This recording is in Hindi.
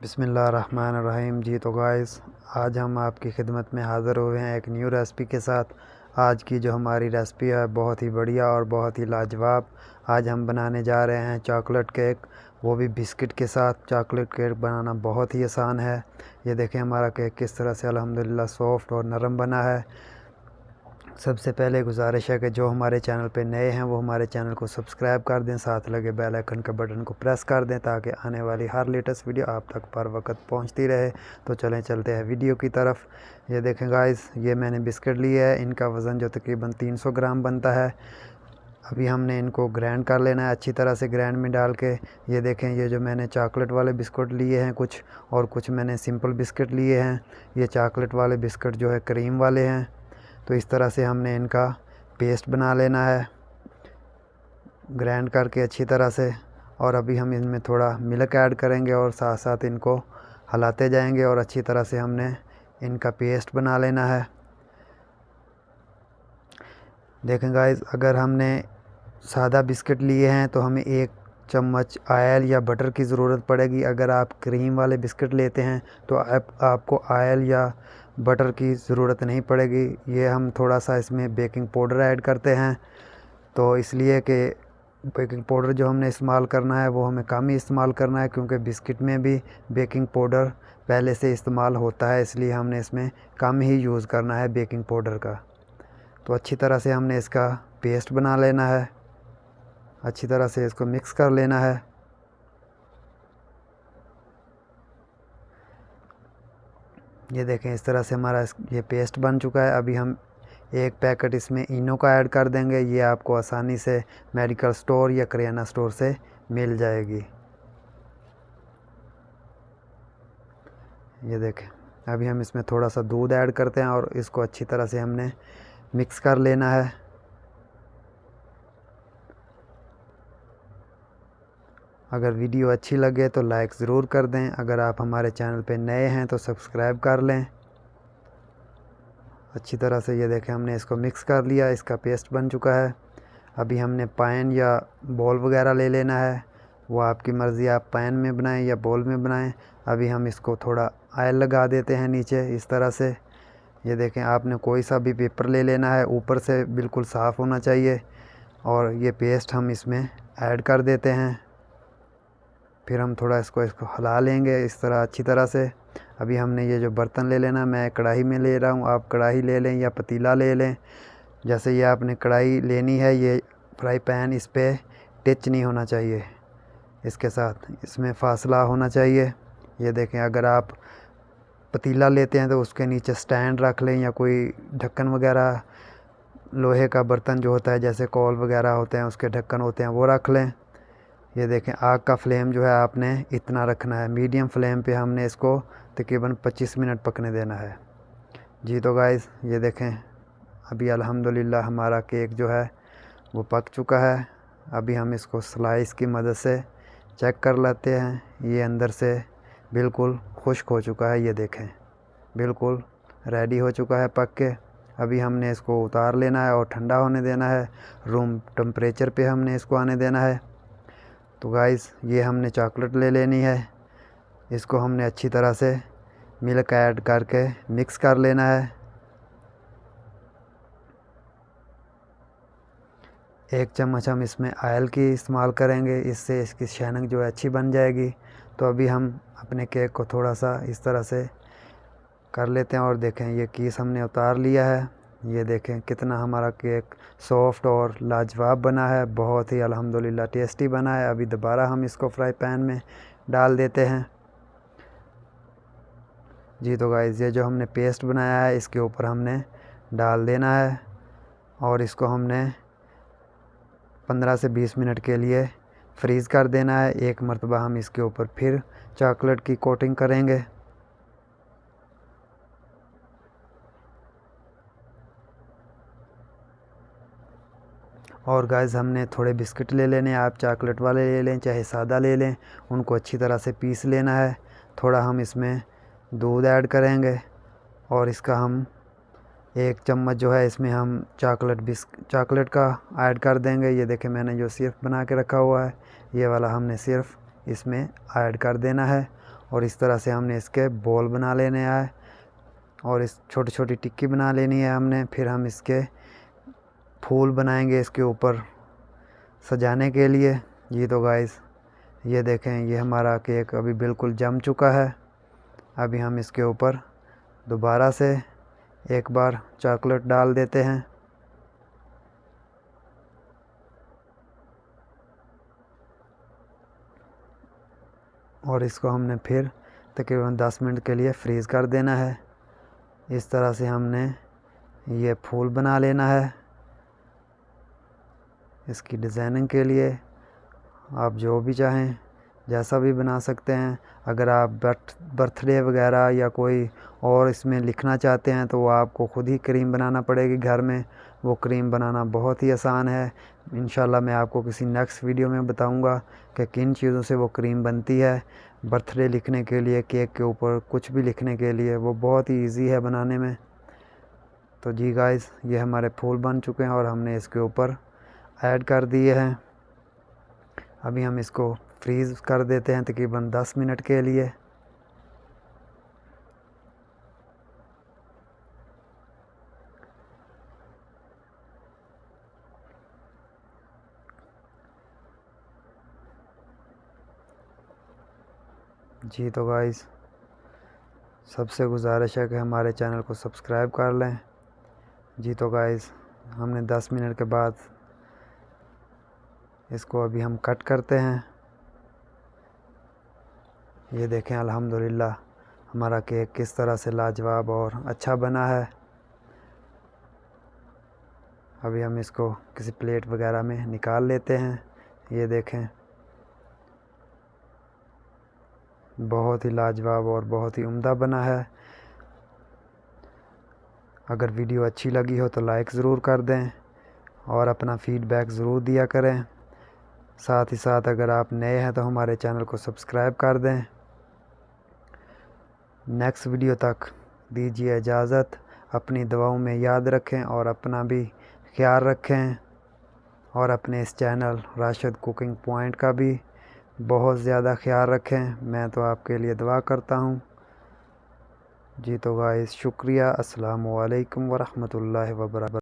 बिस्मिल्लाहिर्रहमानिर्रहीम। जी तो गाइस, आज हम आपकी खिदमत में हाज़िर हुए हैं एक न्यू रेसिपी के साथ। आज की जो हमारी रेसिपी है बहुत ही बढ़िया और बहुत ही लाजवाब। आज हम बनाने जा रहे हैं चॉकलेट केक, वो भी बिस्किट के साथ। चॉकलेट केक बनाना बहुत ही आसान है। ये देखें हमारा केक किस तरह से अल्हम्दुलिल्लाह सॉफ्ट और नरम बना है। सबसे पहले गुजारिश है कि जो हमारे चैनल पे नए हैं वो हमारे चैनल को सब्सक्राइब कर दें, साथ लगे बेल आइकन के बटन को प्रेस कर दें ताकि आने वाली हर लेटेस्ट वीडियो आप तक पर वक्त पहुंचती रहे। तो चलें चलते हैं वीडियो की तरफ। ये देखें गाइस, ये मैंने बिस्किट लिए है, इनका वज़न जो तकरीबन 300 ग्राम बनता है। अभी हमने इनको ग्राइंड कर लेना है अच्छी तरह से, ग्राइंड में डाल के। ये देखें, ये जो मैंने चॉकलेट वाले बिस्कुट लिए हैं कुछ, और कुछ मैंने सिंपल बिस्किट लिए हैं। ये चॉकलेट वाले बिस्किट जो है क्रीम वाले हैं। तो इस तरह से हमने इनका पेस्ट बना लेना है ग्राइंड करके अच्छी तरह से। और अभी हम इनमें थोड़ा मिल्क ऐड करेंगे और साथ साथ इनको हिलाते जाएंगे और अच्छी तरह से हमने इनका पेस्ट बना लेना है। देखें गाइस, अगर हमने सादा बिस्किट लिए हैं तो हमें 1 चम्मच ऑयल या बटर की ज़रूरत पड़ेगी। अगर आप क्रीम वाले बिस्किट लेते हैं तो आपको ऑयल या बटर की ज़रूरत नहीं पड़ेगी। ये हम थोड़ा सा इसमें बेकिंग पाउडर ऐड करते हैं, तो इसलिए कि बेकिंग पाउडर जो हमने इस्तेमाल करना है वो हमें कम ही इस्तेमाल करना है, क्योंकि बिस्किट में भी बेकिंग पाउडर पहले से इस्तेमाल होता है, इसलिए हमने इसमें कम ही यूज़ करना है बेकिंग पाउडर का। तो अच्छी तरह से हमने इसका पेस्ट बना लेना है, अच्छी तरह से इसको मिक्स कर लेना है। ये देखें, इस तरह से हमारा ये पेस्ट बन चुका है। अभी हम 1 पैकेट इसमें इनो का ऐड कर देंगे। ये आपको आसानी से मेडिकल स्टोर या करियाना स्टोर से मिल जाएगी। ये देखें, अभी हम इसमें थोड़ा सा दूध ऐड करते हैं और इसको अच्छी तरह से हमने मिक्स कर लेना है। अगर वीडियो अच्छी लगे तो लाइक ज़रूर कर दें। अगर आप हमारे चैनल पे नए हैं तो सब्सक्राइब कर लें अच्छी तरह से। ये देखें, हमने इसको मिक्स कर लिया, इसका पेस्ट बन चुका है। अभी हमने पैन या बॉल वगैरह ले लेना है, वो आपकी मर्ज़ी, आप पैन में बनाएं या बॉल में बनाएं। अभी हम इसको थोड़ा ऑयल लगा देते हैं नीचे इस तरह से। ये देखें, आपने कोई सा भी पेपर ले लेना है, ऊपर से बिल्कुल साफ़ होना चाहिए। और ये पेस्ट हम इसमें ऐड कर देते हैं, फिर हम थोड़ा इसको हिला लेंगे इस तरह अच्छी तरह से। अभी हमने ये जो बर्तन ले लेना, मैं कढ़ाई में ले रहा हूँ, आप कढ़ाई ले लें या पतीला ले लें। जैसे ये आपने कढ़ाई लेनी है, ये फ्राई पैन इस पर टच नहीं होना चाहिए, इसके साथ इसमें फासला होना चाहिए। ये देखें, अगर आप पतीला लेते हैं तो उसके नीचे स्टैंड रख लें या कोई ढक्कन वगैरह, लोहे का बर्तन जो होता है जैसे कॉल वगैरह होते हैं उसके ढक्कन होते हैं, वो रख लें। ये देखें, आग का फ्लेम जो है आपने इतना रखना है, मीडियम फ्लेम पे हमने इसको तकरीबन 25 मिनट पकने देना है। जी तो गाइस, ये देखें, अभी अल्हम्दुलिल्लाह हमारा केक जो है वो पक चुका है। अभी हम इसको स्लाइस की मदद से चेक कर लेते हैं। ये अंदर से बिल्कुल खुश्क हो चुका है, ये देखें बिल्कुल रेडी हो चुका है पक के। अभी हमने इसको उतार लेना है और ठंडा होने देना है, रूम टेम्परेचर पे हमने इसको आने देना है। तो गाइस, ये हमने चॉकलेट ले लेनी है, इसको हमने अच्छी तरह से मिल्क ऐड करके मिक्स कर लेना है। 1 चम्मच हम इसमें ऑयल की इस्तेमाल करेंगे, इससे इसकी शाइनिंग जो है अच्छी बन जाएगी। तो अभी हम अपने केक को थोड़ा सा इस तरह से कर लेते हैं और देखें, ये कीस हमने उतार लिया है। ये देखें कितना हमारा केक सॉफ्ट और लाजवाब बना है, बहुत ही अल्हम्दुलिल्लाह टेस्टी बना है। अभी दोबारा हम इसको फ्राई पैन में डाल देते हैं। जी तो गाइस, ये जो हमने पेस्ट बनाया है इसके ऊपर हमने डाल देना है और इसको हमने 15 से 20 मिनट के लिए फ्रीज़ कर देना है। एक मरतबा हम इसके ऊपर फिर चॉकलेट की कोटिंग करेंगे। और गाइस, हमने थोड़े बिस्किट ले लेने, आप चॉकलेट वाले ले लें चाहे सादा ले लें, उनको अच्छी तरह से पीस लेना है। थोड़ा हम इसमें दूध ऐड करेंगे और इसका हम 1 चम्मच जो है इसमें हम चॉकलेट का ऐड कर देंगे। ये देखें, मैंने जो सिरप बना के रखा हुआ है ये वाला हमने सिर्फ इसमें ऐड कर देना है और इस तरह से हमने इसके बॉल बना लेने हैं और इस छोटी छोटी टिक्की बना लेनी है हमने। फिर हम इसके फूल बनाएंगे इसके ऊपर सजाने के लिए। जी तो गाइस ये देखें, ये हमारा केक अभी बिल्कुल जम चुका है। अभी हम इसके ऊपर दोबारा से एक बार चॉकलेट डाल देते हैं। और इसको हमने फिर तकरीबन 10 मिनट के लिए फ्रीज़ कर देना है। इस तरह से हमने ये फूल बना लेना है। इसकी डिज़ाइनिंग के लिए आप जो भी चाहें जैसा भी बना सकते हैं। अगर आप बर्थडे वगैरह या कोई और इसमें लिखना चाहते हैं तो वो आपको ख़ुद ही क्रीम बनाना पड़ेगी घर में। वो क्रीम बनाना बहुत ही आसान है। इंशाल्लाह मैं आपको किसी नेक्स्ट वीडियो में बताऊंगा कि किन चीज़ों से वो क्रीम बनती है। बर्थडे लिखने के लिए, केक के ऊपर कुछ भी लिखने के लिए वो बहुत ही ईजी है बनाने में। तो जी गाइस ये हमारे फूल बन चुके हैं और हमने इसके ऊपर ऐड कर दिए हैं। अभी हम इसको फ्रीज़ कर देते हैं तकरीबन 10 मिनट के लिए। जी तो गाइस सबसे गुजारिश है कि हमारे चैनल को सब्सक्राइब कर लें। जी तो गाइस हमने 10 मिनट के बाद इसको अभी हम कट करते हैं। ये देखें अल्हम्दुलिल्लाह हमारा केक किस तरह से लाजवाब और अच्छा बना है। अभी हम इसको किसी प्लेट वगैरह में निकाल लेते हैं। ये देखें बहुत ही लाजवाब और बहुत ही उम्दा बना है। अगर वीडियो अच्छी लगी हो तो लाइक ज़रूर कर दें और अपना फ़ीडबैक ज़रूर दिया करें। साथ ही साथ अगर आप नए हैं तो हमारे चैनल को सब्सक्राइब कर दें। नेक्स्ट वीडियो तक दीजिए इजाज़त। अपनी दुआओं में याद रखें और अपना भी ख्याल रखें और अपने इस चैनल राशिद कुकिंग पॉइंट का भी बहुत ज़्यादा ख्याल रखें। मैं तो आपके लिए दुआ करता हूँ। जी तो गाइस शुक्रिया। अस्सलामु अलैकुम व रहमतुल्लाहि व बरकातहू।